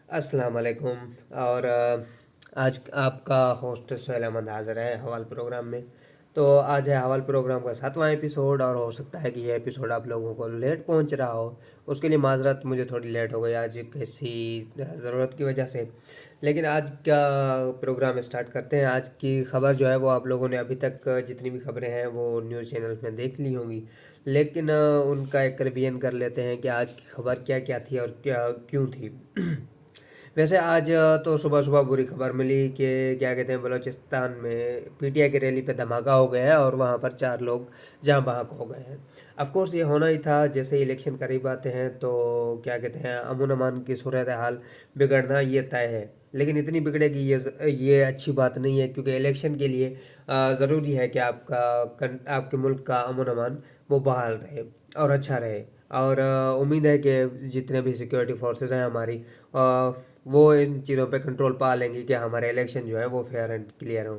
अस्सलाम वालेकुम। और आज आपका होस्ट सोहेल अहमद हाज़िर है हवाल प्रोग्राम में। तो आज है हवाल प्रोग्राम का 7वां एपिसोड और हो सकता है कि ये एपिसोड आप लोगों को लेट पहुंच रहा हो। उसके लिए माज़रत, मुझे थोड़ी लेट हो गई आज किसी ज़रूरत की वजह से। लेकिन आज का प्रोग्राम स्टार्ट करते हैं। आज की खबर जो है वो आप लोगों ने अभी तक जितनी भी खबरें हैं वो न्यूज़ चैनल में देख ली होंगी। लेकिन उनका एक रिवीजन कर लेते हैं कि आज की खबर क्या क्या थी और क्या क्यों थी। वैसे आज तो सुबह सुबह बुरी खबर मिली कि क्या कहते हैं, बलूचिस्तान में पीटीआई की रैली पे धमाका हो गया है और वहाँ पर 4 लोग जहाँ बहक हो गए हैं। ऑफ कोर्स ये होना ही था। जैसे इलेक्शन करीब आते हैं तो क्या कहते हैं, अमन अमान की सूरत हाल बिगड़ना ये तय है। लेकिन इतनी बिगड़ेगी ये अच्छी बात नहीं है, क्योंकि इलेक्शन के लिए ज़रूरी है कि आपके मुल्क का अमन अमान वो बहाल रहे और अच्छा रहे। और उम्मीद है कि जितने भी सिक्योरिटी फोर्सेस हैं हमारी, वो इन चीज़ों पे कंट्रोल पा लेंगे कि हमारे इलेक्शन जो है वो फेयर एंड क्लियर हों।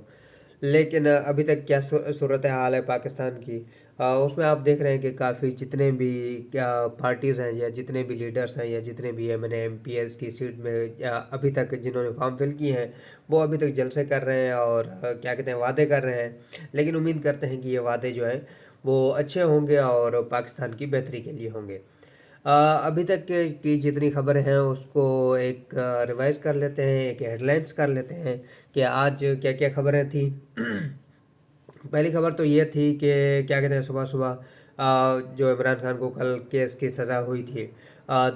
लेकिन अभी तक क्या सूरत हाल है पाकिस्तान की, उसमें आप देख रहे हैं कि काफ़ी जितने भी क्या पार्टीज़ हैं या जितने भी लीडर्स हैं या जितने भी मैंने एमपीएस की सीट में अभी तक जिन्होंने फॉर्म फिल किए हैं, वो अभी तक जलसे कर रहे हैं और क्या कहते हैं, वादे कर रहे हैं। लेकिन उम्मीद करते हैं कि ये वादे जो हैं वो अच्छे होंगे और पाकिस्तान की बेहतरी के लिए होंगे। अभी तक की जितनी खबरें हैं उसको एक रिवाइज कर लेते हैं, एक हेडलाइंस कर लेते हैं कि आज क्या क्या खबरें थी। पहली खबर तो ये थी कि क्या कहते हैं, सुबह सुबह जो इमरान खान को कल केस की सज़ा हुई थी,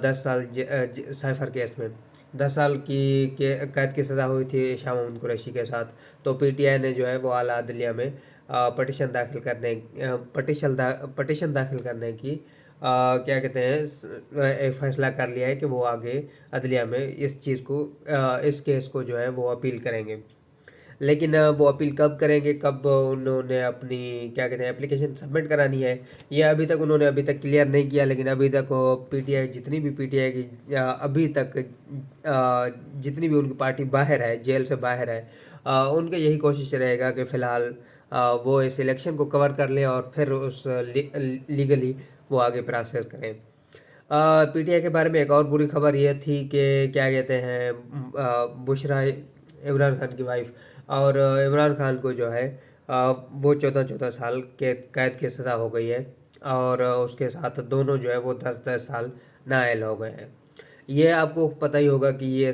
10 साल साइफर केस में 10 साल की कैद की सज़ा हुई थी शाह महमूद कुरैशी के साथ। तो पीटीआई ने जो है वो आला अदलिया में पटिशन दाखिल करने की क्या कहते हैं, एक फ़ैसला कर लिया है कि वो आगे अदलिया में इस केस को जो है वो अपील करेंगे। लेकिन वो अपील कब करेंगे, कब उन्होंने अपनी क्या कहते हैं एप्लीकेशन सबमिट करानी है, ये अभी तक क्लियर नहीं किया। लेकिन अभी तक वो पीटीआई जितनी भी पीटीआई की अभी तक जितनी भी उनकी पार्टी बाहर है, जेल से बाहर है, उनका यही कोशिश रहेगा कि फ़िलहाल वो इस इलेक्शन को कवर कर लें और फिर उस लीगली वो आगे प्रोसेस करें। पीटीआई के बारे में एक और बुरी खबर ये थी कि क्या कहते हैं, बुशरा इमरान खान की वाइफ और इमरान खान को जो है वो 14-14 साल के कैद की सज़ा हो गई है। और उसके साथ दोनों जो है वो 10-10 साल नाअहल हो गए हैं। ये आपको पता ही होगा कि ये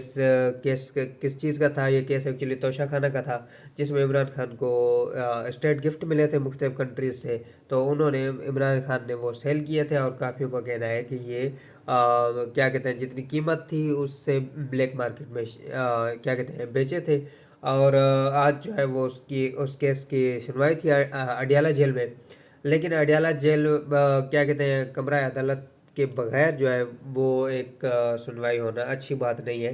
केस किस चीज़ का था। ये केस एक्चुअली तोशा खाना का था, जिसमें इमरान खान को स्टेट गिफ्ट मिले थे मुख्तलिफ कंट्रीज से। तो उन्होंने इमरान खान ने वो सेल किए थे और काफ़ियों का कहना है कि ये क्या कहते हैं, जितनी कीमत थी उससे ब्लैक मार्केट में क्या कहते हैं बेचे थे। और आज जो है वो उस केस की सुनवाई थी अडियाला जेल में। लेकिन अडियाला जेल क्या कहते हैं, कमरा अदालत के बगैर जो है वो एक सुनवाई होना अच्छी बात नहीं है।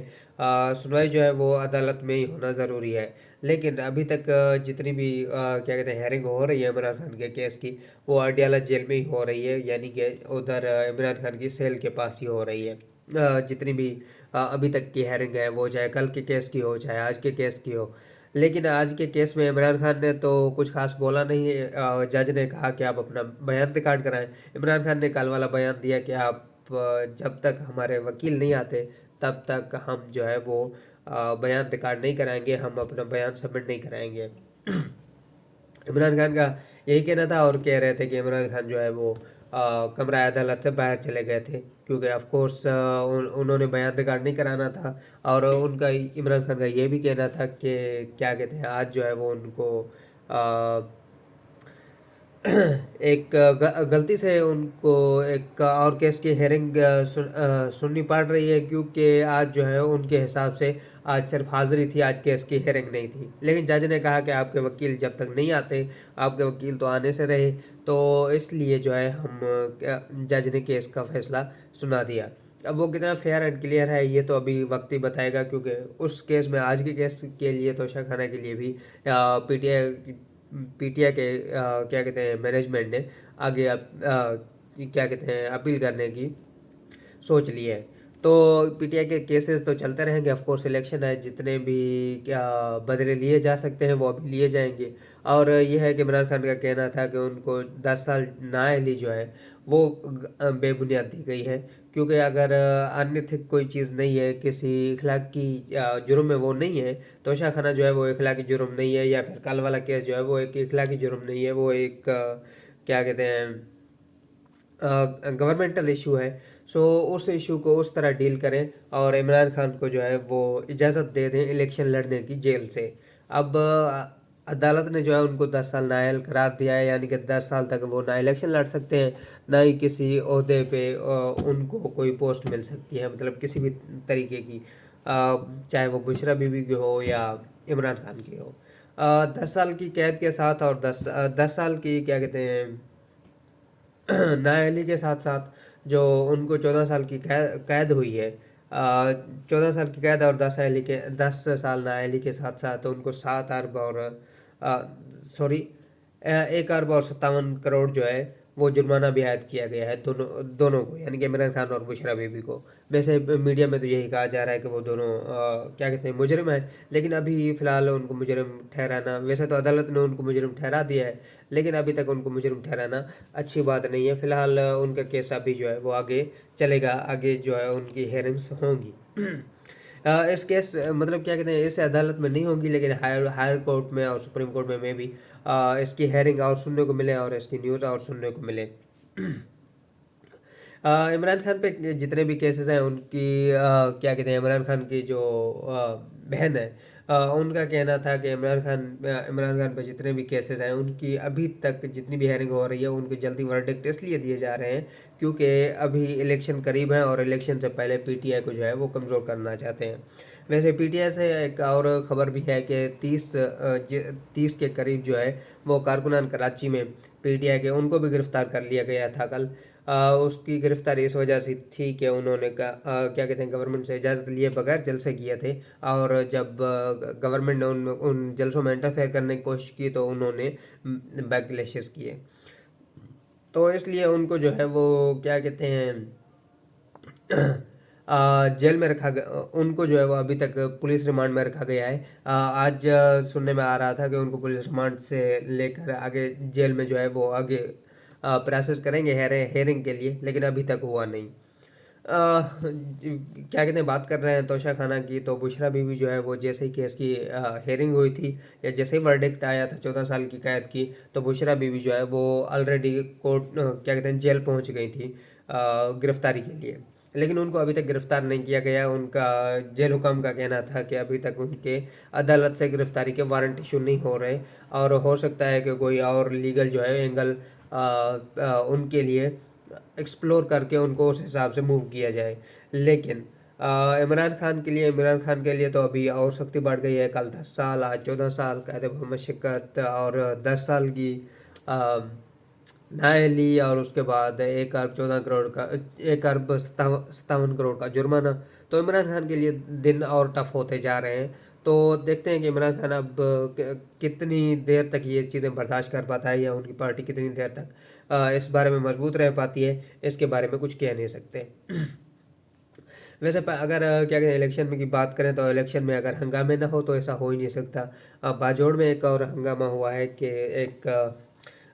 सुनवाई जो है वो अदालत में ही होना ज़रूरी है। लेकिन अभी तक जितनी भी क्या कहते हैं हेयरिंग हो रही है इमरान खान के केस की, वो अडियाला जेल में ही हो रही है, यानी कि उधर इमरान खान की सेल के पास ही हो रही है। जितनी भी अभी तक की हेयरिंग है, वो चाहे कल के केस की हो चाहे आज के केस की हो। लेकिन आज के केस में इमरान खान ने तो कुछ खास बोला नहीं। जज ने कहा कि आप अपना बयान रिकॉर्ड कराएं। इमरान खान ने कल वाला बयान दिया कि आप जब तक हमारे वकील नहीं आते तब तक हम जो है वो बयान रिकॉर्ड नहीं कराएंगे, हम अपना बयान सबमिट नहीं कराएंगे। इमरान खान का यही कहना था और कह रहे थे कि इमरान खान जो है वो कमरा अदालत से बाहर चले गए थे, क्योंकि ऑफ कोर्स उन्होंने बयान रिकॉर्ड नहीं कराना था। और उनका इमरान खान का ये भी कहना था कि क्या कहते हैं, आज जो है वो उनको एक गलती से उनको एक और केस की हेयरिंग सुननी पड़ रही है, क्योंकि आज जो है उनके हिसाब से आज सिर्फ हाजिरी थी, आज केस की हेयरिंग नहीं थी। लेकिन जज ने कहा कि आपके वकील जब तक नहीं आते, आपके वकील तो आने से रहे, तो इसलिए जो है जज ने केस का फैसला सुना दिया। अब वो कितना फेयर एंड क्लियर है ये तो अभी वक्त ही बताएगा, क्योंकि उस केस में, आज के केस के लिए तो शाहखाना के लिए भी पीटीआई पीटीआई के क्या कहते हैं मैनेजमेंट ने आगे क्या कहते हैं अपील करने की सोच ली है। तो पीटीआई के केसेस तो चलते रहेंगे। ऑफ कोर्स इलेक्शन है, जितने भी क्या बदले लिए जा सकते हैं वो अभी लिए जाएंगे। और ये है कि इमरान खान का कहना था कि उनको 10 साल नाअहली जो है वो बेबुनियाद दी गई है, क्योंकि अगर अन्य कोई चीज़ नहीं है, किसी इखलाकी जुर्म में वो नहीं है, तोशा खाना जो है वो इखलाकी जुर्म नहीं है, या फिर कल वाला केस जो है वो एक इखलाकी जुर्म नहीं है, वो एक क्या कहते हैं गवर्नमेंटल इशू है। सो उस इशू को उस तरह डील करें और इमरान खान को जो है वो इजाज़त दे दें इलेक्शन लड़ने की जेल से। अब अदालत ने जो है उनको 10 साल नाअहल करार दिया है, यानी कि 10 साल तक वो ना इलेक्शन लड़ सकते हैं, ना ही किसी ओहदे पे उनको कोई पोस्ट मिल सकती है, मतलब किसी भी तरीके की, चाहे वो बुशरा बीबी की हो या इमरान खान की हो। 10 साल की कैद के साथ और 10 साल की क्या कहते हैं नाअहली के साथ साथ जो उनको 14 साल की कैद हुई है, 14 साल की कैद और 10 साल नाअहली के साथ साथ उनको 7 अरब और सॉरी 1 अरब और 57 करोड़ जो है वो जुर्माना भी आयद किया गया है दोनों दोनों को, यानी कि इमरान खान और बुशरा बीबी को। वैसे मीडिया में तो यही कहा जा रहा है कि वो दोनों क्या कहते हैं मुजरिम हैं, लेकिन अभी फ़िलहाल उनको मुजरिम ठहराना, वैसे तो अदालत ने उनको मुजरिम ठहरा दिया है, लेकिन अभी तक उनको मुजरिम ठहराना अच्छी बात नहीं है। फ़िलहाल उनका केस अभी जो है वो आगे चलेगा, आगे जो है उनकी हेयरिंग्स होंगी। इस केस मतलब क्या कहते हैं इस अदालत में नहीं होंगी, लेकिन हायर हायर कोर्ट में और सुप्रीम कोर्ट में भी इसकी हेयरिंग और सुनने को मिले और इसकी न्यूज़ और सुनने को मिले। इमरान खान पे जितने भी केसेस हैं उनकी क्या कहते हैं इमरान खान की जो बहन है, उनका कहना था कि इमरान खान पे जितने भी केसेस हैं उनकी अभी तक जितनी भी हेयरिंग हो रही है उनकी जल्दी वर्डिक्ट इसलिए दिए जा रहे हैं क्योंकि अभी इलेक्शन करीब है और इलेक्शन से पहले पीटीआई को जो है वो कमज़ोर करना चाहते हैं। वैसे पीटीआई से एक और ख़बर भी है कि 30 के करीब जो है वो कारकुनान कराची में पीटीआई के उनको भी गिरफ़्तार कर लिया गया था कल। उसकी गिरफ्तारी इस वजह से थी कि उन्होंने क्या कहते हैं गवर्नमेंट से इजाज़त लिए बगैर जलसे किए थे, और जब गवर्नमेंट ने उन जलसों में इंटरफेयर करने की कोशिश की तो उन्होंने बैकलैशेस किए, तो इसलिए उनको जो है वो क्या कहते हैं जेल में रखा गया, उनको जो है वो अभी तक पुलिस रिमांड में रखा गया है। आज सुनने में आ रहा था कि उनको पुलिस रिमांड से लेकर आगे जेल में जो है वो आगे प्रोसेस करेंगे हेयरिंग के लिए, लेकिन अभी तक हुआ नहीं। क्या कहते हैं बात कर रहे हैं तोशा खाना की, तो बुशरा बीवी जो है वो जैसे ही केस की हेयरिंग हुई थी या जैसे ही वर्डिक्ट आया था 14 साल की कैद की, तो बुशरा बीवी जो है वो ऑलरेडी कोर्ट क्या कहते हैं जेल पहुंच गई थी गिरफ्तारी के लिए, लेकिन उनको अभी तक गिरफ्तार नहीं किया गया। उनका जेल हुकाम का कहना था कि अभी तक उनके अदालत से गिरफ्तारी के वारंट इशू नहीं हो रहे, और हो सकता है कि कोई और लीगल जो है एंगल उनके लिए एक्सप्लोर करके उनको उस हिसाब से मूव किया जाए। लेकिन इमरान खान के लिए तो अभी और सख्ती बढ़ गई है। कल 10 साल, आज 14 साल कैद मशक्क़त और 10 साल की नाअहली, और उसके बाद 1 अरब 14 करोड़ का 1 अरब 57 करोड़ का जुर्माना। तो इमरान खान के लिए दिन और टफ होते जा रहे हैं। तो देखते हैं कि इमरान खान अब कितनी देर तक ये चीज़ें बर्दाश्त कर पाता है, या उनकी पार्टी कितनी देर तक इस बारे में मजबूत रह पाती है, इसके बारे में कुछ कह नहीं सकते। वैसे अगर क्या कहते हैं इलेक्शन में की बात करें तो इलेक्शन में अगर हंगामे ना हो तो ऐसा हो ही नहीं सकता। बाजोड़ में एक और हंगामा हुआ है कि एक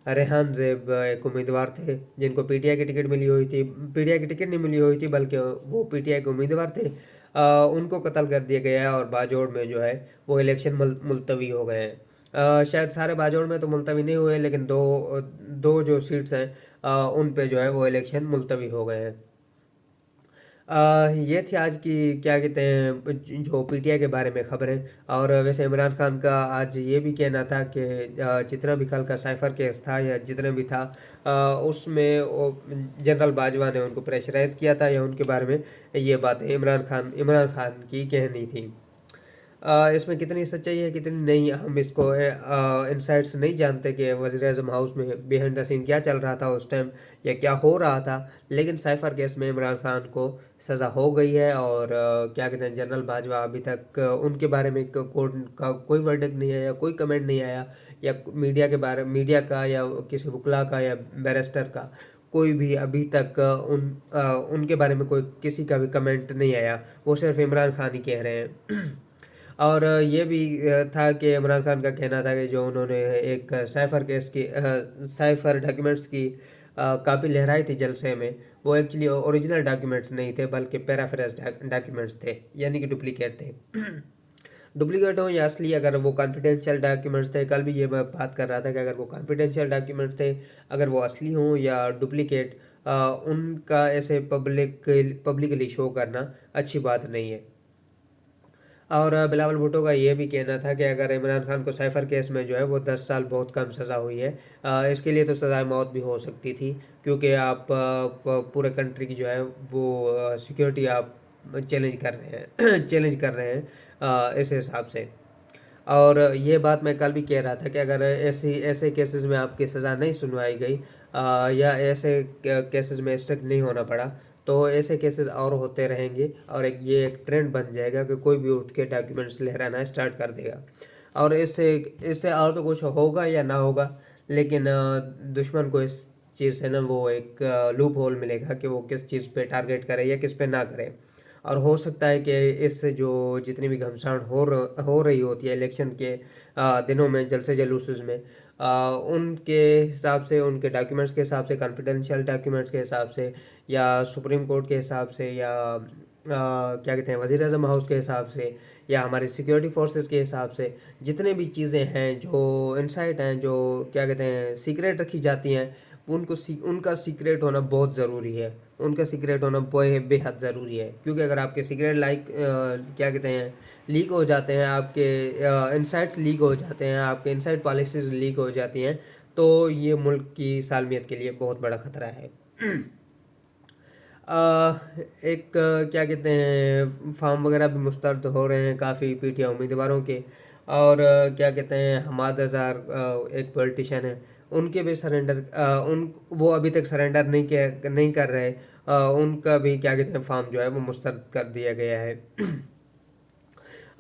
रेहान ज़ेब एक उम्मीदवार थे जिनको पीटीआई की टिकट मिली हुई थी, पीटीआई की टिकट नहीं मिली हुई थी बल्कि वो पीटीआई के उम्मीदवार थे, उनको कत्ल कर दिया गया है और बाजोड़ में जो है वो इलेक्शन मुलतवी हो गए हैं। शायद सारे बाजोड़ में तो मुलतवी नहीं हुए, लेकिन दो दो जो सीट्स हैं उन पे जो है वो इलेक्शन मुलतवी हो गए हैं। ये थी आज की क्या कहते हैं जो पीटीआई के बारे में खबरें। और वैसे इमरान खान का आज ये भी कहना था कि जितना भी कल का साइफर केस था या जितना भी था उसमें जनरल बाजवा ने उनको प्रेशराइज किया था, या उनके बारे में ये बातें इमरान खान की कहनी थी। इसमें कितनी सच्चाई है कितनी नहीं हम इसको इनसाइट्स नहीं जानते कि वज़ीर-ए-आज़म हाउस में बिहाइंड द सीन क्या चल रहा था उस टाइम या क्या हो रहा था, लेकिन साइफर केस में इमरान खान को सज़ा हो गई है। और क्या कहते हैं जनरल बाजवा अभी तक उनके बारे में कोर्ट का कोई वर्डिक्ट नहीं आया, कोई कमेंट नहीं आया, या मीडिया का या किसी वकला का या बैरिस्टर का कोई भी अभी तक उनके बारे में कोई किसी का भी कमेंट नहीं आया। वो सिर्फ इमरान खान ही कह रहे हैं। और ये भी था कि इमरान खान का कहना था कि जो उन्होंने एक साइफर डॉक्यूमेंट्स की कापी लहराई थी जलसे में, वो एक्चुअली ओरिजिनल डॉक्यूमेंट्स नहीं थे बल्कि पैराफ्रेज डॉक्यूमेंट्स थे, यानी कि डुप्लीकेट थे। डुप्लीकेट हो या असली, अगर वो कॉन्फिडेंशियल डॉक्यूमेंट्स थे, कल भी ये मैं बात कर रहा था कि अगर वो कॉन्फिडेंशियल डॉक्यूमेंट्स थे, अगर वो असली हों या डुप्लीकेट, उनका ऐसे पब्लिकली शो करना अच्छी बात नहीं है। और बिलावल भुट्टो का ये भी कहना था कि अगर इमरान खान को साइफर केस में जो है वो 10 साल बहुत कम सज़ा हुई है, इसके लिए तो सज़ाए मौत भी हो सकती थी, क्योंकि आप पूरे कंट्री की जो है वो सिक्योरिटी आप चैलेंज कर रहे हैं चैलेंज कर रहे हैं इस हिसाब से। और ये बात मैं कल भी कह रहा था कि अगर ऐसे ऐसे केसेस में आपकी सज़ा नहीं सुनवाई गई, या ऐसे केसेस में स्ट्रिक्ट नहीं होना पड़ा, तो ऐसे केसेस और होते रहेंगे और एक ट्रेंड बन जाएगा कि कोई भी उठ के डॉक्यूमेंट्स लहराना स्टार्ट कर देगा। और इससे इससे और तो कुछ होगा या ना होगा, लेकिन दुश्मन को इस चीज़ से ना वो एक लूप होल मिलेगा कि वो किस चीज़ पे टारगेट करे या किस पे ना करे। और हो सकता है कि इससे जो जितनी भी घमसान हो रही होती है इलेक्शन के दिनों में, जलसे जुलूस में, उनके हिसाब से, उनके डॉक्यूमेंट्स के हिसाब से, कॉन्फिडेंशियल डॉक्यूमेंट्स के हिसाब से, या सुप्रीम कोर्ट के हिसाब से, या क्या कहते हैं वज़ीर आज़म हाउस के हिसाब से, या हमारे सिक्योरिटी फोर्सेस के हिसाब से, जितने भी चीज़ें हैं जो इनसाइट हैं, जो क्या कहते हैं सीक्रेट रखी जाती हैं, उनका सीक्रेट होना बहुत ज़रूरी है। उनका सीक्रेट होना बेहद ज़रूरी है, क्योंकि अगर आपके सीक्रेट क्या कहते हैं लीक हो जाते हैं, आपके इनसाइट्स लीक हो जाते हैं, आपके इनसाइड पॉलिसीज़ लीक हो जाती हैं, तो ये मुल्क की सालमियत के लिए बहुत बड़ा ख़तरा है। एक क्या कहते हैं फॉर्म वगैरह भी मुस्तरद हो रहे हैं काफ़ी पीटीआई उम्मीदवारों के। और क्या कहते हैं हमाद अज़ार, एक पॉलिटिशियन है, उनके भी वो अभी तक सरेंडर नहीं कर रहे। उनका भी क्या कहते हैं फॉर्म जो है वो मुस्तरद कर दिया गया है।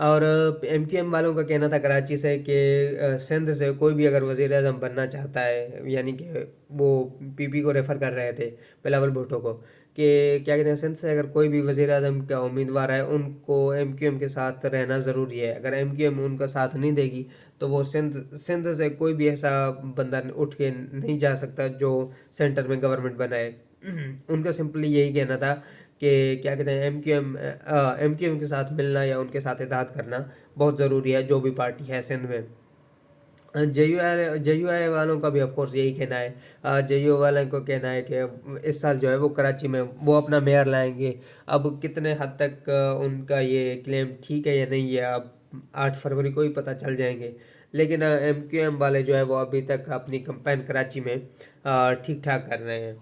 और एमक्यूएम वालों का कहना था कराची से कि सिंध से कोई भी अगर वज़ीर आज़म बनना चाहता है, यानी कि वो पीपी को रेफ़र कर रहे थे, बिलावल भुट्टो को, कि क्या कहते हैं सिंध से अगर कोई भी वज़ीर आज़म का उम्मीदवार है, उनको एमक्यूएम के साथ रहना ज़रूरी है। अगर एमक्यूएम उनका साथ नहीं देगी, तो वो सिंध से कोई भी ऐसा बंदा उठ के नहीं जा सकता जो सेंटर में गवर्नमेंट बनाए। उनका सिंपली यही कहना था कि क्या कहते हैं एमक्यूएम के साथ मिलना या उनके साथ इत्तेहाद करना बहुत ज़रूरी है, जो भी पार्टी है सिंध में। जे यू आई वालों का भी ऑफ कोर्स यही कहना है। जे यू वालों को कहना है कि इस साल जो है वो कराची में वो अपना मेयर लाएंगे। अब कितने हद तक उनका ये क्लेम ठीक है या नहीं है, अब 8 फरवरी को ही पता चल जाएंगे। लेकिन एमक्यूएम वाले जो है वो अभी तक अपनी कैंपेन कराची में ठीक ठाक कर रहे हैं।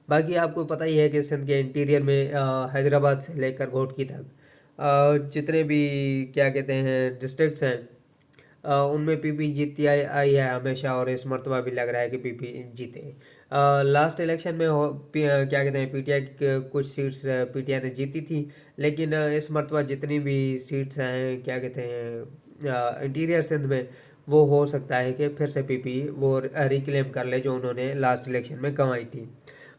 बाकी आपको पता ही है कि सिंध के इंटीरियर में हैदराबाद से लेकर घोटकी तक जितने भी क्या कहते हैं डिस्ट्रिक्ट्स हैं, उनमें पीपी जीतती आई है हमेशा, और इस मरतबा भी लग रहा है कि पीपी जीते। लास्ट इलेक्शन में क्या कहते हैं पीटीआई की कुछ सीट्स पीटीआई ने जीती थी, लेकिन इस मरतबा जितनी भी सीट्स हैं क्या कहते हैं इंटीरियर सिंध में, वो हो सकता है कि फिर से पीपी वो रिक्लेम कर ले जो उन्होंने लास्ट इलेक्शन में कमाई थी।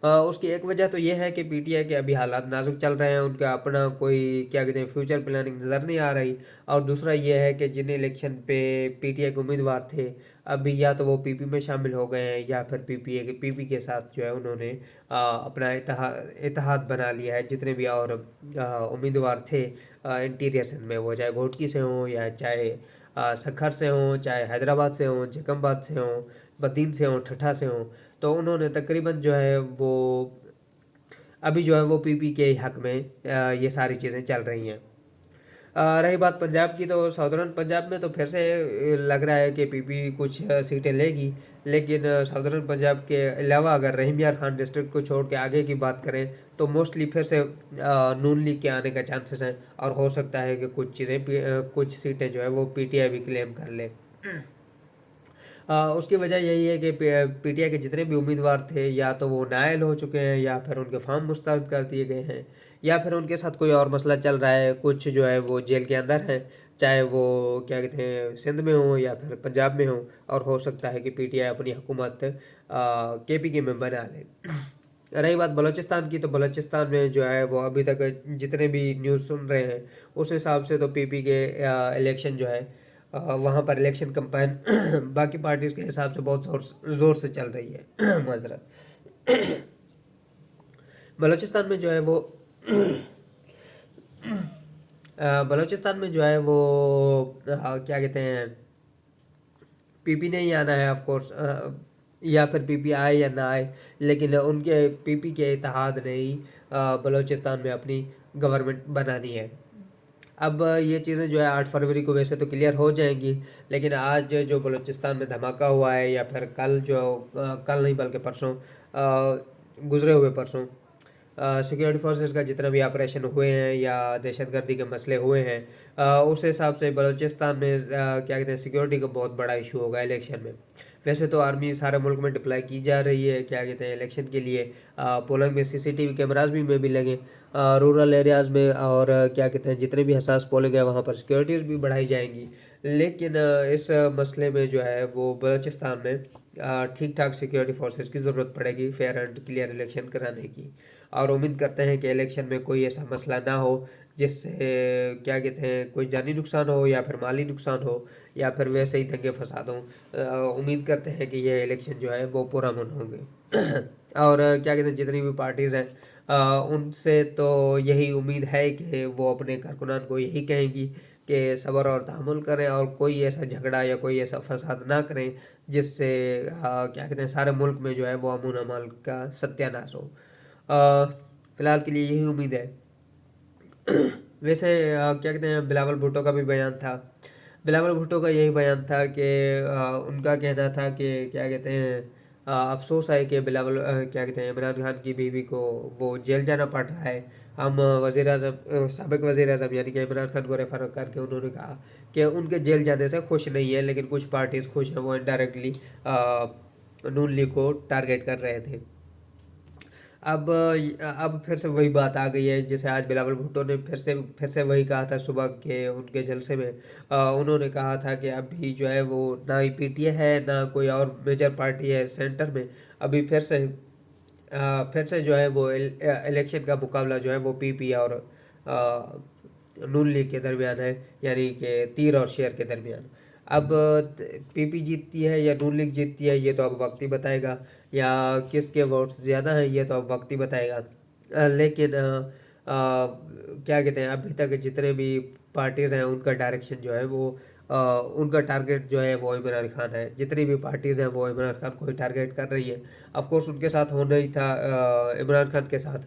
उसकी एक वजह तो ये है कि पीटीआई के अभी हालात नाजुक चल रहे हैं, उनका अपना कोई क्या कहते हैं फ्यूचर प्लानिंग नज़र नहीं आ रही। और दूसरा ये है कि जिन इलेक्शन पे पीटीआई के उम्मीदवार थे, अभी या तो वो पीपी में शामिल हो गए हैं, या फिर पीपी के साथ जो है उन्होंने अपना इत्तेहाद बना लिया है। जितने भी और उम्मीदवार थे इंटीरियर सिंध में, वो चाहे घोटकी से हों, या चाहे सखर से हों, चाहे हैदराबाद से हों, जैकम्बाद से हों, बदीन से हों, ठट्ठा से हों, तो उन्होंने तकरीबन जो है वो अभी जो है वो पीपी के हक में ये सारी चीज़ें चल रही हैं। रही बात पंजाब की, तो साउदर्न पंजाब में तो फिर से लग रहा है कि पीपी कुछ सीटें लेगी। लेकिन साउदर्न पंजाब के अलावा अगर रहीम यार खान डिस्ट्रिक्ट को छोड़ के आगे की बात करें, तो मोस्टली फिर से नून लीग के आने का चांसेस हैं, और हो सकता है कि कुछ सीटें जो है वो पीटीआई भी क्लेम कर ले। उसकी वजह यही है कि पीटीआई के जितने भी उम्मीदवार थे, या तो वो नाअहल हो चुके हैं, या फिर उनके फॉर्म मुस्तरद कर दिए गए हैं, या फिर उनके साथ कोई और मसला चल रहा है। कुछ जो है वो जेल के अंदर हैं, चाहे वो क्या कहते हैं सिंध में हो या फिर पंजाब में हो, और हो सकता है कि पीटीआई अपनी हुकूमत केपीके में बना ले। रही बात बलूचिस्तान की, तो बलूचिस्तान में जो है वो अभी तक जितने भी न्यूज़ सुन रहे हैं उस हिसाब से तो पीपी के इलेक्शन जो है वहाँ पर इलेक्शन कंपेन बाकी पार्टीज के हिसाब से बहुत ज़ोर से चल रही है। माजरत। बलूचिस्तान में जो है वो बलूचिस्तान में जो है वो क्या कहते हैं, पीपी नहीं आना है ऑफ कोर्स, या फिर पीपी आए या ना आए, लेकिन उनके पीपी के इत्तेहाद ने ही बलूचिस्तान में अपनी गवर्नमेंट बनानी है। अब ये चीज़ें जो है 8 फरवरी को वैसे तो क्लियर हो जाएंगी, लेकिन आज जो बलूचिस्तान में धमाका हुआ है, या फिर कल जो कल नहीं बल्कि परसों, गुजरे हुए परसों सिक्योरिटी फोर्सेस का जितना भी ऑपरेशन हुए हैं या दहशतगर्दी के मसले हुए हैं, उस हिसाब से बलूचिस्तान में क्या कहते हैं, सिक्योरिटी का बहुत बड़ा इशू होगा इलेक्शन में। वैसे तो आर्मी सारे मुल्क में डिप्लाई की जा रही है, क्या कहते हैं, इलेक्शन के लिए पोलिंग में सीसीटीवी कैमराज भी में भी लगे रूरल एरियाज़ में, और क्या कहते हैं, जितने भी हसास पोलिंग है वहाँ पर सिक्योरिटीज़ भी बढ़ाई जाएंगी। लेकिन इस मसले में जो है वो बलूचिस्तान में ठीक ठाक सिक्योरिटी फोर्सेस की ज़रूरत पड़ेगी फेयर एंड क्लियर इलेक्शन कराने की। और उम्मीद करते हैं कि इलेक्शन में कोई ऐसा मसला ना हो जिससे क्या कहते हैं, कोई जानी नुकसान हो या फिर माली नुकसान हो, या फिर वैसे ही दंगे फसाद हों। उम्मीद करते हैं कि ये इलेक्शन जो है वो पुरअमन होंगे। और क्या कहते हैं, जितनी भी पार्टीज़ हैं उनसे तो यही उम्मीद है कि वो अपने कारकुनान को यही कहेंगी कि सब्र और तहम्मुल करें और कोई ऐसा झगड़ा या कोई ऐसा फसाद ना करें जिससे क्या कहते हैं, सारे मुल्क में जो है वो अमन अमाल का सत्यानाश हो। फ़िलहाल के लिए यही उम्मीद है। वैसे क्या कहते हैं, बिलावल भुट्टो का भी बयान था। बिलावल भुट्टो का यही बयान था कि उनका कहना था कि क्या कहते हैं, अफसोस है कि बिलावल क्या कहते हैं, इमरान खान की बीवी को वो जेल जाना पड़ रहा है। हम वज़ीर आज़म साबिक़ वज़ीर आज़म यानी कि इमरान खान को रेफर करके उन्होंने कहा कि उनके जेल जाने से खुश नहीं है, लेकिन कुछ पार्टीज़ खुश हैं, वो इनडायरेक्टली नून लीग को टारगेट कर रहे थे। अब फिर से वही बात आ गई है, जैसे आज बिलावल भुट्टो ने फिर से वही कहा था सुबह के उनके जलसे में। उन्होंने कहा था कि अभी जो है वो ना ही पीटीए है ना कोई और मेजर पार्टी है सेंटर में। अभी फिर से जो है वो इलेक्शन का मुकाबला जो है वो पीपी और अ, नून लीग के दरमियान है, यानी कि तीर और शेर के दरमियान। अब पीपी जीतती है या नून लीग जीतती है ये तो अब वक्त ही बताएगा, या किसके वोट्स ज़्यादा हैं ये तो अब वक्त ही बताएगा। लेकिन क्या कहते हैं, अभी तक जितने भी पार्टीज़ हैं उनका डायरेक्शन जो है वो उनका टारगेट जो है वो इमरान खान है। जितनी भी पार्टीज़ हैं वो इमरान खान को ही टारगेट कर रही है। ऑफ कोर्स उनके साथ होना ही था, इमरान खान के साथ।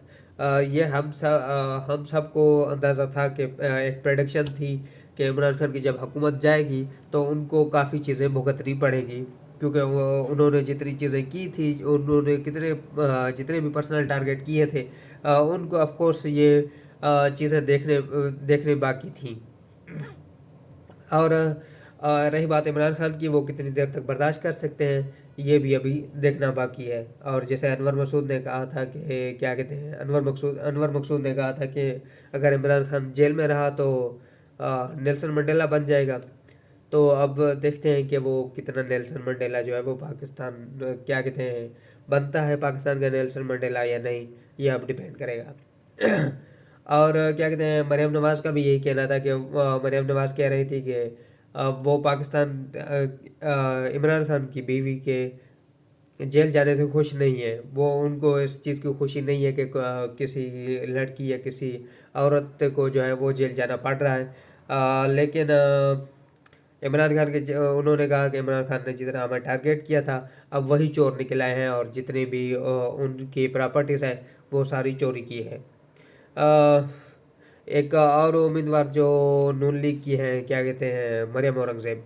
ये हम सबको अंदाज़ा था कि एक प्रेडिक्शन थी कि इमरान खान की जब हुकूमत जाएगी तो उनको काफ़ी चीज़ें भुगतनी पड़ेंगी, क्योंकि वो उन्होंने जितनी चीज़ें की थी, उन्होंने जितने भी पर्सनल टारगेट किए थे, उनको ऑफ कोर्स ये चीज़ें देखने बाकी थी। और रही बात इमरान खान की, वो कितनी देर तक बर्दाश्त कर सकते हैं ये भी अभी देखना बाकी है। और जैसे अनवर मसूद ने कहा था कि क्या कहते हैं, अनवर मकसूद ने कहा था कि अगर इमरान खान जेल में रहा तो नेल्सन मंडेला बन जाएगा। तो अब देखते हैं कि वो कितना नेल्सन मंडेला जो है वो पाकिस्तान क्या कहते हैं, बनता है पाकिस्तान का नेल्सन मंडेला या नहीं, ये अब डिपेंड करेगा। और क्या कहते हैं, मरीम नवाज़ का भी यही कहना था कि मरीम नवाज़ कह रही थी कि वो पाकिस्तान इमरान खान की बीवी के जेल जाने से खुश नहीं है। वो उनको इस चीज़ की खुशी नहीं है कि किसी लड़की या किसी औरत को जो है वो जेल जाना पड़ रहा है। लेकिन इमरान खान उन्होंने कहा कि इमरान खान ने जितना हमें टारगेट किया था अब वही चोर निकल आए हैं, और जितनी भी उनकी प्रॉपर्टीज़ है वो सारी चोरी की है। अ, एक और उम्मीदवार जो नून लीग की हैं, क्या कहते हैं, मरियम औरंगज़ेब।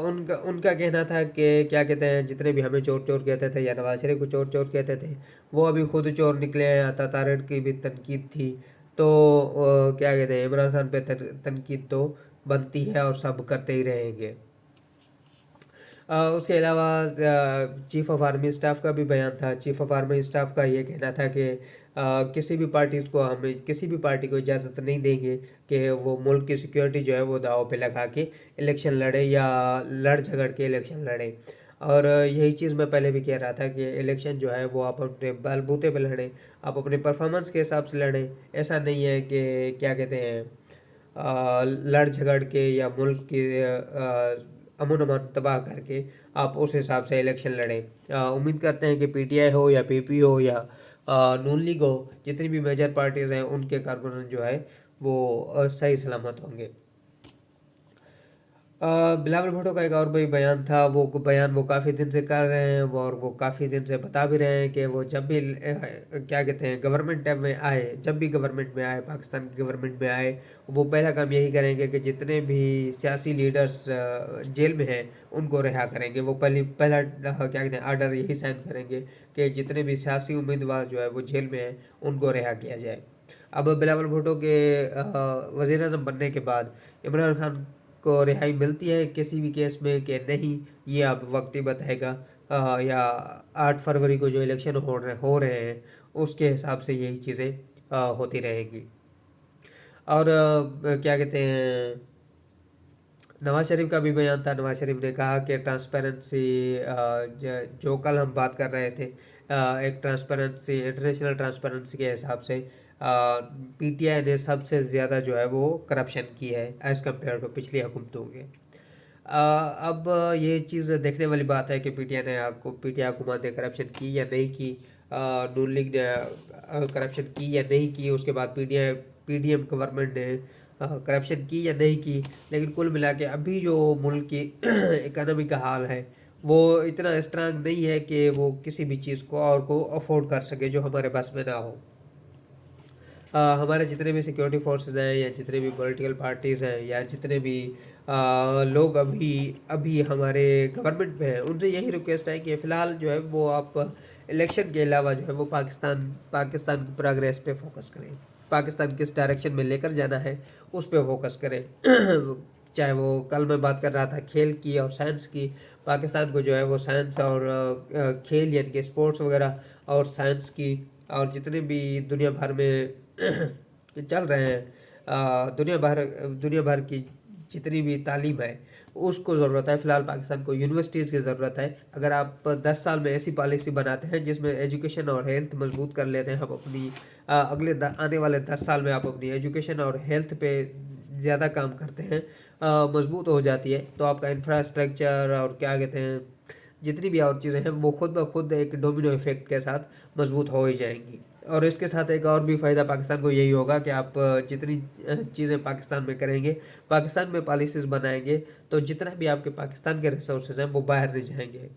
उनका उनका कहना था कि क्या कहते हैं, जितने भी हमें चोर चोर कहते थे या नवाज शरीफ को चोर चोर कहते थे, वो अभी खुद चोर निकले हैं। अता तारड़ की भी तनकीद थी। तो क्या कहते हैं, इमरान खान पे तनकीद तो बनती है और सब करते ही रहेंगे। उसके अलावा चीफ़ ऑफ आर्मी स्टाफ का भी बयान था। चीफ़ ऑफ आर्मी स्टाफ का ये कहना था कि किसी भी पार्टी को इजाज़त नहीं देंगे कि वो मुल्क की सिक्योरिटी जो है वो दाव पे लगा के इलेक्शन लड़े या लड़ झगड़ के इलेक्शन लड़े। और यही चीज़ मैं पहले भी कह रहा था कि इलेक्शन जो है वो आप अपने बलबूते पे लड़ें, आप अपने परफॉर्मेंस के हिसाब से लड़ें। ऐसा नहीं है कि क्या कहते हैं लड़ झगड़ के या मुल्क की अमन अमान तबाह करके आप उस हिसाब से इलेक्शन लड़ें। उम्मीद करते हैं कि पीटीआई हो या पीपी हो या नून लीग हो, जितनी भी मेजर पार्टीज हैं उनके कारकुन जो है वो सही सलामत होंगे। बिलावल भुट्टो का एक और भी बयान था, वो बयान वो काफ़ी दिन से कर रहे हैं और वो काफ़ी दिन से बता भी रहे हैं कि वो जब भी क्या कहते हैं गवर्नमेंट में आए, जब भी गवर्नमेंट में आए, पाकिस्तान की गवर्नमेंट में आए, वो पहला काम यही करेंगे कि जितने भी सियासी लीडर्स जेल में हैं उनको रिहा करेंगे। वो पहला क्या कहते हैं आर्डर यही साइन करेंगे कि जितने भी सियासी उम्मीदवार जो है वो जेल में हैं उनको रिहा किया जाए। अब बिलावल भुट्टो के वज़ीर आज़म बनने के बाद इमरान खान को रिहाई मिलती है किसी भी केस में कि नहीं, ये अब वक्त ही बताएगा। या 8 फरवरी को जो इलेक्शन हो रहे हैं उसके हिसाब से यही चीज़ें होती रहेंगी। और क्या कहते हैं नवाज शरीफ का भी बयान था। नवाज शरीफ ने कहा कि ट्रांसपेरेंसी जो कल हम बात कर रहे थे, एक ट्रांसपेरेंसी इंटरनेशनल ट्रांसपेरेंसी के हिसाब से पीटीआई ने सबसे ज़्यादा जो है वो करप्शन की है एज़ कम्पेयर टू पिछली हुकूमतों के। अब ये चीज़ देखने वाली बात है कि पीटीआई हुकूमत ने करप्शन की या नहीं की, नून लीग ने करप्शन की या नहीं की, उसके बाद पीडीएम गवर्नमेंट ने करप्शन की या नहीं की। लेकिन कुल मिला के अभी जो मुल्क की इकनॉमी का हाल है वो इतना स्ट्रांग नहीं है कि वो किसी भी चीज़ को और को अफोर्ड कर सके जो हमारे पास में ना हो। हमारे जितने भी सिक्योरिटी फोर्सेस हैं या जितने भी पॉलिटिकल पार्टीज़ हैं या जितने भी लोग अभी अभी हमारे गवर्नमेंट में हैं उनसे यही रिक्वेस्ट है कि फ़िलहाल जो है वो आप इलेक्शन के अलावा जो है वो पाकिस्तान की प्रोग्रेस पे फोकस करें। पाकिस्तान किस डायरेक्शन में लेकर जाना है उस पे फोकस करें। चाहे वो कल मैं बात कर रहा था खेल की और साइंस की, पाकिस्तान को जो है वो साइंस और खेल यानी कि स्पोर्ट्स वगैरह और साइंस की और जितने भी दुनिया भर में चल रहे हैं, दुनिया भर की जितनी भी तालीम है उसको ज़रूरत है। फ़िलहाल पाकिस्तान को यूनिवर्सिटीज़ की ज़रूरत है। अगर आप 10 साल में ऐसी पॉलिसी बनाते हैं जिसमें एजुकेशन और हेल्थ मजबूत कर लेते हैं, हम अपनी आने वाले 10 साल में आप अपनी एजुकेशन और हेल्थ पे ज़्यादा काम करते हैं, मजबूत हो जाती है, तो आपका इंफ्रास्ट्रक्चर और क्या कहते हैं जितनी भी और चीज़ें हैं वो खुद ब खुद एक डोमिनो इफेक्ट के साथ मजबूत हो ही जाएंगी। और इसके साथ एक और भी फ़ायदा पाकिस्तान को यही होगा कि आप जितनी चीज़ें पाकिस्तान में करेंगे, पाकिस्तान में पॉलिसीज़ बनाएंगे, तो जितना भी आपके पाकिस्तान के रिसोर्सेज हैं वो बाहर नहीं जाएंगे।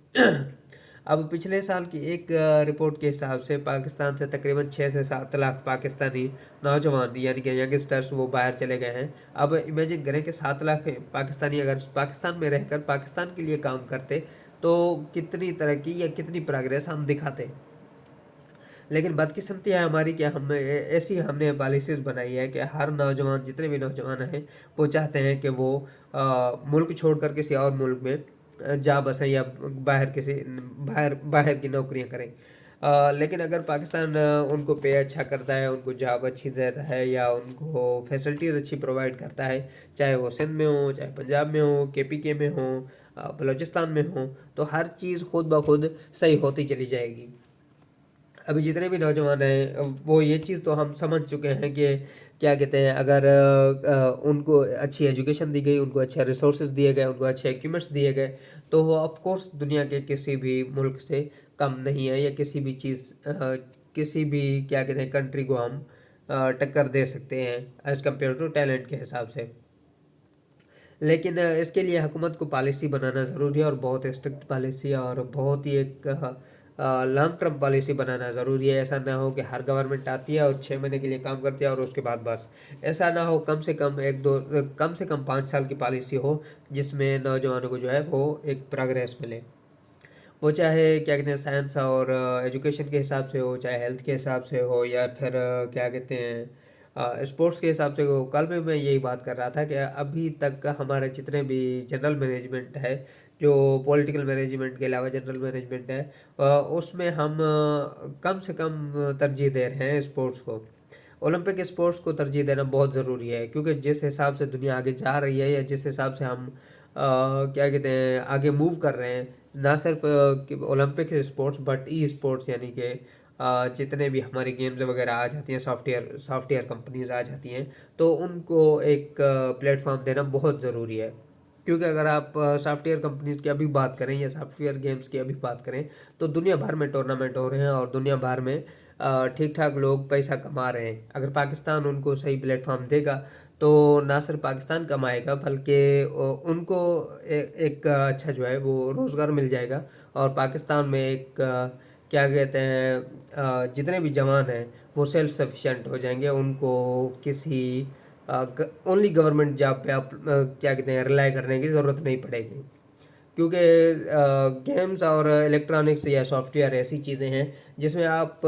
अब पिछले साल की एक रिपोर्ट के हिसाब से पाकिस्तान से तकरीबन 6 से 7 लाख पाकिस्तानी नौजवान यानी कि यंगस्टर्स वो बाहर चले गए हैं। अब इमेजिन करें कि 7 लाख पाकिस्तानी अगर पाकिस्तान में रहकर पाकिस्तान के लिए काम करते तो कितनी तरक्की या कितनी प्रोग्रेस हम दिखाते। लेकिन बदकिस्मती है हमारी कि ऐसी हमने पॉलिसीज़ बनाई है कि हर नौजवान, जितने भी नौजवान हैं वो चाहते हैं कि वो मुल्क छोड़कर किसी और मुल्क में जा बसें या बाहर की नौकरियां करें। लेकिन अगर पाकिस्तान उनको पे अच्छा करता है, उनको जॉब अच्छी देता है या उनको फैसिलिटीज़ अच्छी प्रोवाइड करता है, चाहे वो सिंध में हो, चाहे पंजाब में हो, केपीके में हो, बलूचिस्तान में हो, तो हर चीज़ खुद ब खुद सही होती चली जाएगी। अभी जितने भी नौजवान हैं वो ये चीज़ तो हम समझ चुके हैं कि क्या कहते हैं अगर उनको अच्छी एजुकेशन दी गई, उनको अच्छे रिसोर्सेज दिए गए, उनको अच्छे इक्विपमेंट्स दिए गए, तो वो ऑफ कोर्स दुनिया के किसी भी मुल्क से कम नहीं है या किसी भी किसी भी क्या कहते हैं कंट्री को हम टक्कर दे सकते हैं एज़ कम्पेयर टू टैलेंट के हिसाब से। लेकिन इसके लिए हुकूमत को पॉलिसी बनाना ज़रूरी है और बहुत स्ट्रिक्ट पॉलिसी और बहुत ही एक लॉन्ग टर्म पॉलिसी बनाना ज़रूरी है। ऐसा ना हो कि हर गवर्नमेंट आती है और 6 महीने के लिए काम करती है और उसके बाद बस। ऐसा ना हो, कम से कम 5 साल की पॉलिसी हो जिसमें नौजवानों को जो है वो एक प्रोग्रेस मिले। वो चाहे क्या कहते हैं साइंस और एजुकेशन के हिसाब से हो, चाहे हेल्थ के हिसाब से हो या फिर क्या कहते हैं स्पोर्ट्स के हिसाब से हो। कल में मैं यही बात कर रहा था कि अभी तक हमारे जितने भी जनरल मैनेजमेंट है, जो पॉलिटिकल मैनेजमेंट के अलावा जनरल मैनेजमेंट है, उसमें हम कम से कम तरजीह दे रहे हैं स्पोर्ट्स को। ओलंपिक स्पोर्ट्स को तरजीह देना बहुत ज़रूरी है क्योंकि जिस हिसाब से दुनिया आगे जा रही है या जिस हिसाब से हम क्या कहते हैं आगे मूव कर रहे हैं, ना सिर्फ कि Olympic sports but e sports, यानी कि जितने भी हमारी गेम्स वगैरह आ जाती हैं, सॉफ्टवेयर कंपनीज आ जाती हैं, तो उनको एक प्लेटफॉर्म देना बहुत ज़रूरी है। क्योंकि अगर आप सॉफ्टवेयर कंपनीज की अभी बात करें या सॉफ्टवेयर गेम्स की अभी बात करें, तो दुनिया भर में टूर्नामेंट हो रहे हैं और दुनिया भर में ठीक ठाक लोग पैसा कमा रहे हैं। अगर पाकिस्तान उनको सही प्लेटफॉर्म देगा, तो ना सिर्फ पाकिस्तान कमाएगा, बल्कि उनको एक अच्छा जो है वो रोज़गार मिल जाएगा। और पाकिस्तान में एक क्या कहते हैं, जितने भी जवान हैं वो सेल्फ सफिशिएंट हो जाएंगे। उनको किसी ओनली गवर्नमेंट जॉब पे आप क्या कहते हैं रिलाई करने की ज़रूरत नहीं पड़ेगी। क्योंकि गेम्स और इलेक्ट्रॉनिक्स या सॉफ्टवेयर ऐसी चीज़ें हैं जिसमें आप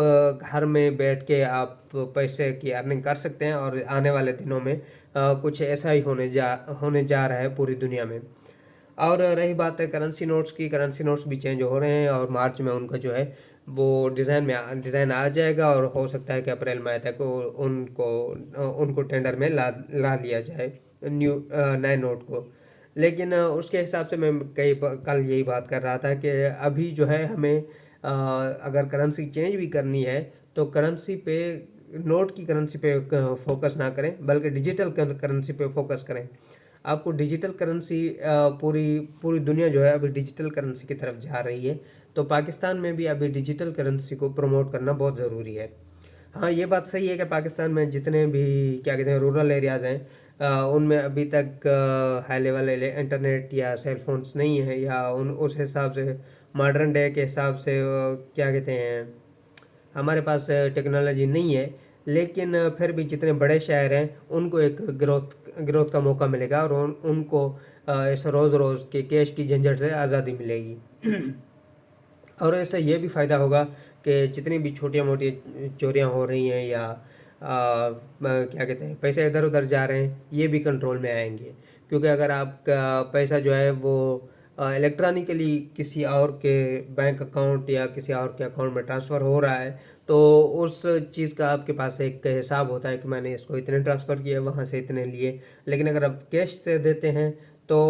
घर में बैठ के आप पैसे की अर्निंग कर सकते हैं, और आने वाले दिनों में कुछ ऐसा ही होने जा रहा है पूरी दुनिया में। और रही बात है करेंसी नोट्स की, करेंसी नोट्स भी चेंज हो रहे हैं और मार्च में उनका जो है वो डिज़ाइन आ जाएगा, और हो सकता है कि अप्रैल मई तक उनको उनको टेंडर में ला लिया जाए नए नोट को। लेकिन उसके हिसाब से मैं कल यही बात कर रहा था कि अभी जो है हमें अगर करेंसी चेंज भी करनी है, तो करेंसी पे नोट की करेंसी पे फोकस ना करें, बल्कि डिजिटल करेंसी पे फोकस करें। आपको डिजिटल करेंसी पूरी पूरी दुनिया जो है अभी डिजिटल करेंसी की तरफ जा रही है, तो पाकिस्तान में भी अभी डिजिटल करेंसी को प्रमोट करना बहुत ज़रूरी है। हाँ, ये बात सही है कि पाकिस्तान में जितने भी क्या कहते हैं रूरल एरियाज़ हैं, उनमें अभी तक हाई लेवल इंटरनेट या सेल फोन्स नहीं है, या उन उस हिसाब से मॉडर्न डे के हिसाब से क्या कहते हैं हमारे पास टेक्नोलॉजी नहीं है। लेकिन फिर भी जितने बड़े शहर हैं उनको एक ग्रोथ का मौका मिलेगा, और उनको इस रोज़ रोज़ के कैश की झंझट से आज़ादी मिलेगी। और इससे ये भी फ़ायदा होगा कि जितनी भी छोटी मोटी चोरियां हो रही हैं या क्या कहते हैं पैसे इधर उधर जा रहे हैं, ये भी कंट्रोल में आएंगे। क्योंकि अगर आपका पैसा जो है वो इलेक्ट्रॉनिकली किसी और के बैंक अकाउंट या किसी और के अकाउंट में ट्रांसफ़र हो रहा है, तो उस चीज़ का आपके पास एक हिसाब होता है कि मैंने इसको इतने ट्रांसफ़र किए, वहाँ से इतने लिए। लेकिन अगर आप कैश से देते हैं, तो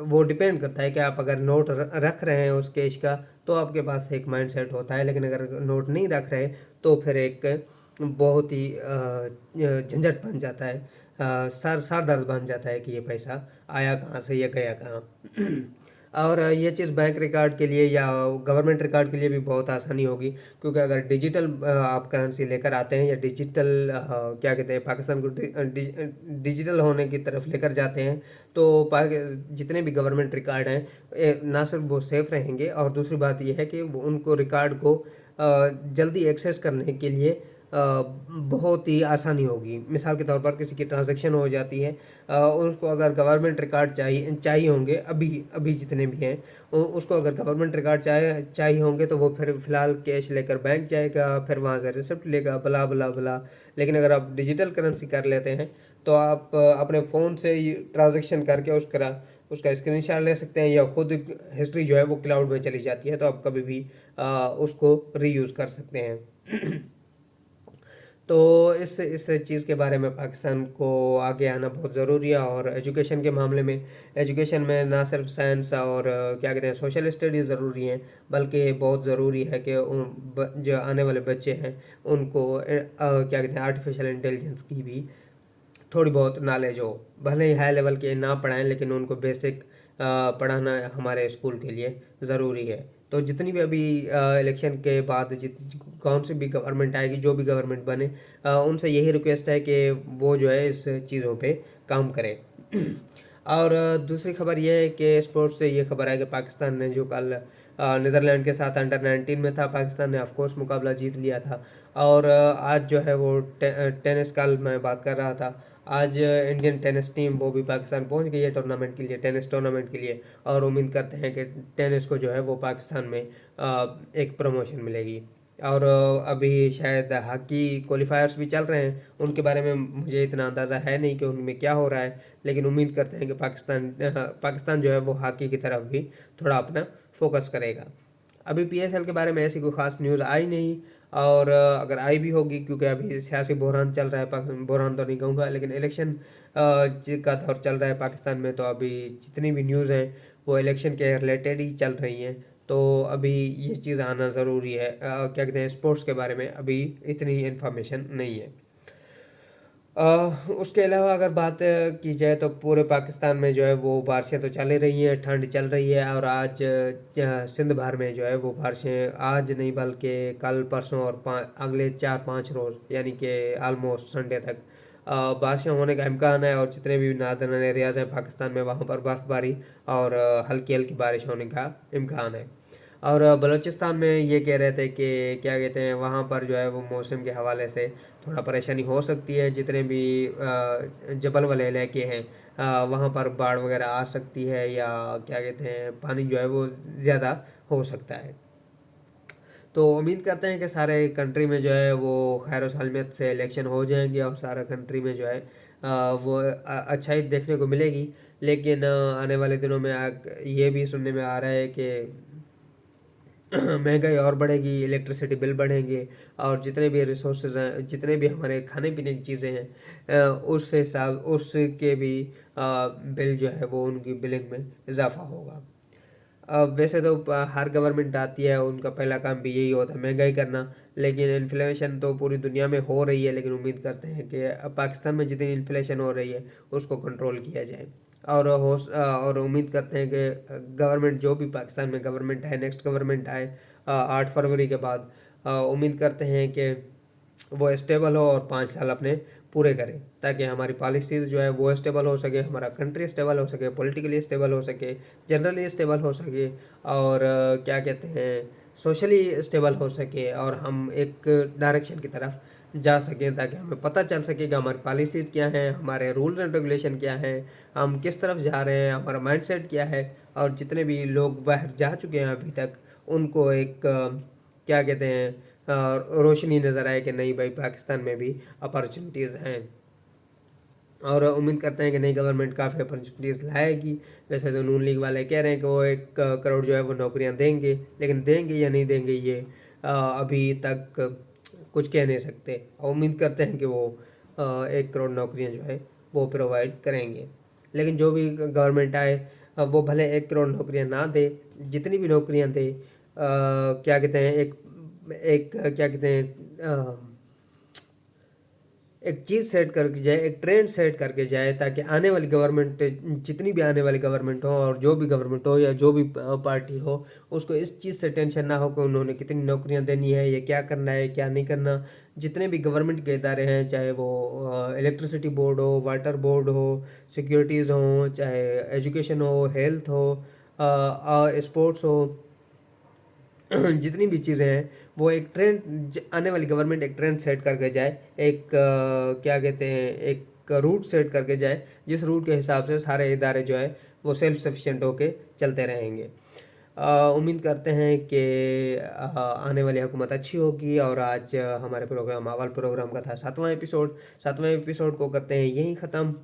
वो डिपेंड करता है कि आप अगर नोट रख रहे हैं उस कैश का, तो आपके पास एक माइंड सेट होता है। लेकिन अगर नोट नहीं रख रहे, तो फिर एक बहुत ही झंझट बन जाता है, सर दर्द बन जाता है कि ये पैसा आया कहाँ से, ये गया कहाँ। और ये चीज़ बैंक रिकॉर्ड के लिए या गवर्नमेंट रिकॉर्ड के लिए भी बहुत आसानी होगी। क्योंकि अगर डिजिटल आप करेंसी लेकर आते हैं, या डिजिटल क्या कहते हैं पाकिस्तान को डिजिटल होने की तरफ लेकर जाते हैं, तो जितने भी गवर्नमेंट रिकॉर्ड हैं ना सिर्फ वो सेफ रहेंगे, और दूसरी बात ये है कि वो उनको रिकॉर्ड को जल्दी एक्सेस करने के लिए बहुत ही आसानी होगी। मिसाल के तौर पर किसी की ट्रांजैक्शन हो जाती है, उसको अगर गवर्नमेंट रिकॉर्ड चाहिए होंगे, अभी अभी जितने भी हैं उसको अगर गवर्नमेंट रिकॉर्ड चाहिए होंगे, तो वो फिर फ़िलहाल कैश लेकर बैंक जाएगा, फिर वहाँ से रिसिप्ट लेगा, बला बला बला। लेकिन अगर आप डिजिटल करेंसी कर लेते हैं, तो आप अपने फ़ोन से ही ट्रांजैक्शन करके उसका स्क्रीनशॉट ले सकते हैं, या खुद हिस्ट्री जो है वो क्लाउड में चली जाती है, तो आप कभी भी उसको रीयूज़ कर सकते हैं। तो इस चीज़ के बारे में पाकिस्तान को आगे आना बहुत ज़रूरी है। और एजुकेशन के मामले में, एजुकेशन में ना सिर्फ साइंस और क्या कहते हैं सोशल स्टडीज़ ज़रूरी हैं, बल्कि बहुत ज़रूरी है कि जो आने वाले बच्चे हैं उनको क्या कहते हैं आर्टिफिशियल इंटेलिजेंस की भी थोड़ी बहुत नॉलेज हो। भले ही हाई लेवल के ना पढ़ाएं, लेकिन उनको बेसिक पढ़ाना हमारे स्कूल के लिए ज़रूरी है। तो जितनी भी अभी इलेक्शन के बाद कौन सी भी गवर्नमेंट आएगी, जो भी गवर्नमेंट बने, उनसे यही रिक्वेस्ट है कि वो जो है इस चीज़ों पे काम करें। और दूसरी खबर यह है कि स्पोर्ट्स से ये खबर है कि पाकिस्तान ने जो कल नीदरलैंड के साथ अंडर 19 में था, पाकिस्तान ने ऑफकोर्स मुकाबला जीत लिया था। और आज जो है वो टेनिस, कल मैं बात कर रहा था, आज इंडियन टेनिस टीम वो भी पाकिस्तान पहुंच गई है टूर्नामेंट के लिए, टेनिस टूर्नामेंट के लिए। और उम्मीद करते हैं कि टेनिस को जो है वो पाकिस्तान में एक प्रमोशन मिलेगी। और अभी शायद हॉकी क्वालिफायर्स भी चल रहे हैं, उनके बारे में मुझे इतना अंदाज़ा है नहीं कि उनमें क्या हो रहा है। लेकिन उम्मीद करते हैं कि पाकिस्तान जो है वो हॉकी की तरफ भी थोड़ा अपना फोकस करेगा। अभी पीएसएल के बारे में ऐसी कोई ख़ास न्यूज़ आई नहीं, और अगर आई भी होगी, क्योंकि अभी सियासी बहरान चल रहा है, पाकिस्तान बहरान तो नहीं कहूँगा, लेकिन इलेक्शन का दौर चल रहा है पाकिस्तान में, तो अभी जितनी भी न्यूज़ हैं वो इलेक्शन के रिलेटेड ही चल रही हैं। तो अभी ये चीज़ आना ज़रूरी है। क्या कहते हैं, स्पोर्ट्स के बारे में अभी इतनी इन्फॉर्मेशन नहीं है। उसके अलावा अगर बात की जाए तो पूरे पाकिस्तान में जो है वो बारिशें तो चल ही रही हैं, ठंड चल रही है। और आज सिंध भर में जो है वो बारिशें आज नहीं बल्कि कल परसों और अगले 4-5 रोज़ यानी कि आलमोस्ट संडे तक बारिशें होने का इम्कान है। और जितने भी नार्दर्न एरियाज़ हैं पाकिस्तान में वहाँ पर बर्फ़बारी और हल्की हल्की बारिश होने का इम्कान है। और बलूचिस्तान में ये कह रहे थे कि क्या कहते हैं, वहाँ पर जो है वो मौसम के हवाले से थोड़ा परेशानी हो सकती है। जितने भी जबल वाले इलाके हैं वहाँ पर बाढ़ वगैरह आ सकती है, या क्या कहते हैं पानी जो है वो ज़्यादा हो सकता है। तो उम्मीद करते हैं कि सारे कंट्री में जो है वो खैर सलामत से इलेक्शन हो जाएंगे और सारा कंट्री में जो है वो अच्छाई देखने को मिलेगी। लेकिन आने वाले दिनों में ये भी सुनने में आ रहा है कि महंगाई और बढ़ेगी, इलेक्ट्रिसिटी बिल बढ़ेंगे और जितने भी रिसोर्सेज हैं, जितने भी हमारे खाने पीने की चीज़ें हैं उस हिसाब उसके भी बिल जो है वो उनकी बिलिंग में इजाफा होगा। वैसे तो हर गवर्नमेंट आती है, उनका पहला काम भी यही होता है महंगाई करना। लेकिन इन्फ्लेशन तो पूरी दुनिया में हो रही है, लेकिन उम्मीद करते हैं कि अब पाकिस्तान में जितनी इन्फ्लेशन हो रही है उसको कंट्रोल किया जाए। और उम्मीद करते हैं कि गवर्नमेंट जो भी पाकिस्तान में गवर्नमेंट है, नेक्स्ट गवर्नमेंट आए 8 फरवरी के बाद, उम्मीद करते हैं कि वो स्टेबल हो और 5 साल अपने पूरे करें, ताकि हमारी पॉलिसीज़ जो है वो स्टेबल हो सके, हमारा कंट्री स्टेबल हो सके, पॉलिटिकली स्टेबल हो सके, जनरली स्टेबल हो सके, और क्या कहते हैं सोशली स्टेबल हो सके, और हम एक डायरेक्शन की तरफ जा सकें, ताकि हमें पता चल सके कि हमारी पॉलिसीज़ क्या हैं, हमारे रूल्स एंड रेगुलेशन क्या हैं, हम किस तरफ जा रहे हैं, हमारा माइंडसेट क्या है। और जितने भी लोग बाहर जा चुके हैं अभी तक, उनको एक क्या कहते हैं रोशनी नज़र आए कि नहीं भाई, पाकिस्तान में भी अपॉर्चुनिटीज़ हैं। और उम्मीद करते हैं कि नई गवर्नमेंट काफ़ी अपॉर्चुनिटीज़ लाएगी। वैसे तो नून लीग वाले कह रहे हैं कि वो 1 करोड़ जो है वो नौकरियां देंगे, लेकिन देंगे या नहीं देंगे ये अभी तक कुछ कह नहीं सकते। और उम्मीद करते हैं कि वो 1 करोड़ नौकरियां जो है वो प्रोवाइड करेंगे। लेकिन जो भी गवर्नमेंट आए वो भले 1 करोड़ नौकरियां ना दे, जितनी भी नौकरियां दे क्या कहते हैं एक एक क्या कहते हैं एक चीज़ सेट करके जाए, एक ट्रेंड सेट करके जाए, ताकि आने वाली गवर्नमेंट, जितनी भी आने वाली गवर्नमेंट हो और जो भी गवर्नमेंट हो या जो भी पार्टी हो, उसको इस चीज़ से टेंशन ना हो कि उन्होंने कितनी नौकरियां देनी है, या क्या करना है क्या नहीं करना। जितने भी गवर्नमेंट के इदारे हैं, चाहे वो इलेक्ट्रिसिटी बोर्ड हो, वाटर बोर्ड हो, सिक्योरिटीज़ हो, चाहे एजुकेशन हो, हेल्थ हो, स्पोर्ट्स हो, जितनी भी चीज़ें हैं वो एक ट्रेंड, आने वाली गवर्नमेंट एक ट्रेंड सेट करके जाए, एक क्या कहते हैं एक रूट सेट करके जाए, जिस रूट के हिसाब से सारे इदारे जो है वो सेल्फ सफिशिएंट होके चलते रहेंगे। उम्मीद करते हैं कि आने वाली हुकूमत अच्छी होगी। और आज हमारे प्रोग्राम अव्वल प्रोग्राम का था 7वां एपिसोड। 7वें एपिसोड को करते हैं यहीं ख़त्म।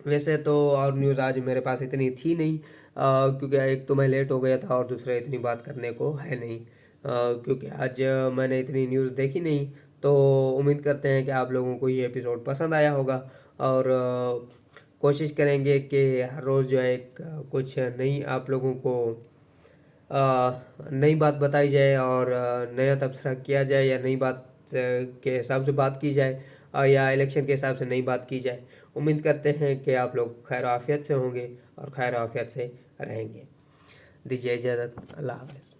वैसे तो और न्यूज़ आज मेरे पास इतनी थी नहीं, क्योंकि एक तो मैं लेट हो गया था और दूसरा इतनी बात करने को है नहीं, क्योंकि आज मैंने इतनी न्यूज़ देखी नहीं। तो उम्मीद करते हैं कि आप लोगों को ये एपिसोड पसंद आया होगा। और कोशिश करेंगे कि हर रोज़ जो है एक कुछ नई आप लोगों को नई बात बताई जाए, और नया तबसरा किया जाए, या नई बात के हिसाब से बात की जाए, या इलेक्शन के हिसाब से नई बात की जाए। उम्मीद करते हैं कि आप लोग खैर आफियत से होंगे और खैर आफियत से रहेंगे। दीजिए इजाज़त। अल्लाह हाफ़िज़।